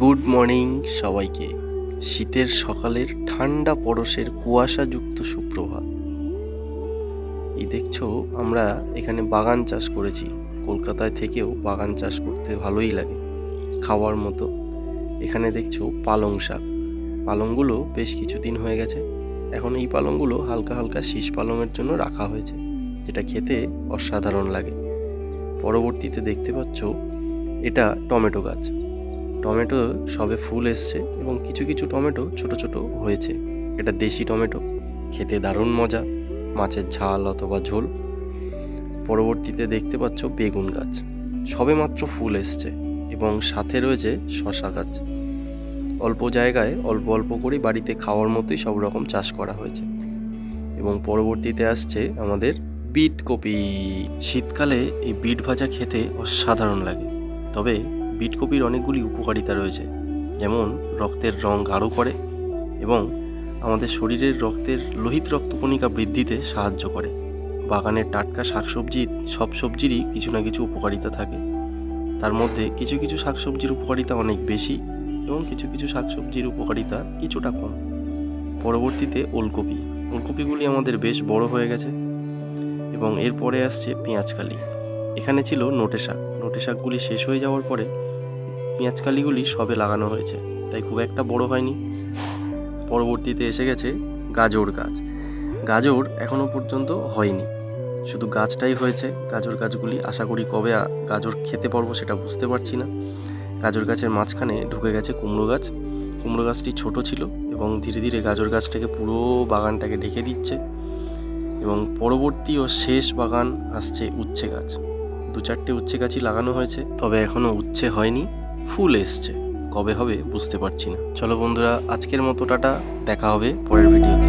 Good morning সবাইকে। শীতের সকালের ঠান্ডা পরশের কুয়াশাযুক্ত সুপ্রভাত। এই দেখছো আমরা এখানে বাগান চাষ করেছি। কলকাতায় থেকেও বাগান চাষ করতে ভালোই লাগে, খাওয়ার মতো। এখানে দেখছো পালং শাক। পালংগুলো বেশ কিছুদিন হয়ে গেছে। এখন এই পালংগুলো হালকা হালকা শীষ পালংয়ের জন্য রাখা হয়েছে, যেটা খেতে অসাধারণ লাগে। পরবর্তীতে দেখতে পাচ্ছ এটা টমেটো গাছ। টমেটো সবে ফুল এসছে এবং কিছু কিছু টমেটো ছোট ছোট হয়েছে। এটা দেশি টমেটো, খেতে দারুণ মজা, মাছের ঝাল অথবা ঝোল। পরবর্তীতে দেখতে পাচ্ছ বেগুন গাছ, সবে মাত্র ফুল এসছে এবং সাথে রয়েছে শশা গাছ। অল্প জায়গায় অল্প অল্প করে বাড়িতে খাওয়ার মতোই সব রকম চাষ করা হয়েছে। এবং পরবর্তীতে আসছে আমাদের বিট কপি। শীতকালে এই বিট ভাজা খেতে অসাধারণ লাগে। তবে বিট কপির অনেকগুলি উপকারিতা রয়েছে, যেমন রক্তের রং গাঢ় করে এবং আমাদের শরীরের রক্তের লোহিত রক্তকণিকা বৃদ্ধিতে সাহায্য করে। বাগানের টাটকা শাকসবজি, সব সবজিরই কিছু না কিছু উপকারিতা থাকে। তার মধ্যে কিছু কিছু শাকসবজির উপকারিতা অনেক বেশি এবং কিছু কিছু শাকসবজির উপকারিতা কিছুটা কম। পরবর্তীতে ওলকপি। ওলকপিগুলি আমাদের বেশ বড় হয়ে গেছে এবং এরপরে আসছে পেঁয়াজকালি। এখানে ছিল নোটে শাক। নোটে শাকগুলি শেষ হয়ে যাওয়ার পরে পেঁয়াজকালিগুলি সবে লাগানো হয়েছে, তাই খুব একটা বড় হয়নি। পরবর্তীতে এসে গেছে গাজর গাছ। গাজর এখনও পর্যন্ত হয়নি, শুধু গাছটাই হয়েছে। গাজর গাছগুলি আশা করি কবে গাজর খেতে পারবো সেটা বুঝতে পারছি না। গাজর গাছের মাঝখানে ঢুকে গেছে কুমড়ো গাছ। কুমড়ো গাছটি ছোট ছিল এবং ধীরে ধীরে গাজর গাছটাকে পুরো বাগানটাকে ঢেকে দিচ্ছে। এবং পরবর্তী ও শেষ বাগান আসছে উচ্ছে গাছ। 2-4টে উচ্ছে গাছই লাগানো হয়েছে, তবে এখনও উচ্ছে হয়নি, ফুল এসছে। কবে হবে বুঝতে পারছি না। চলো বন্ধুরা, আজকের মতো টাটা, দেখা হবে পরের ভিডিওতে।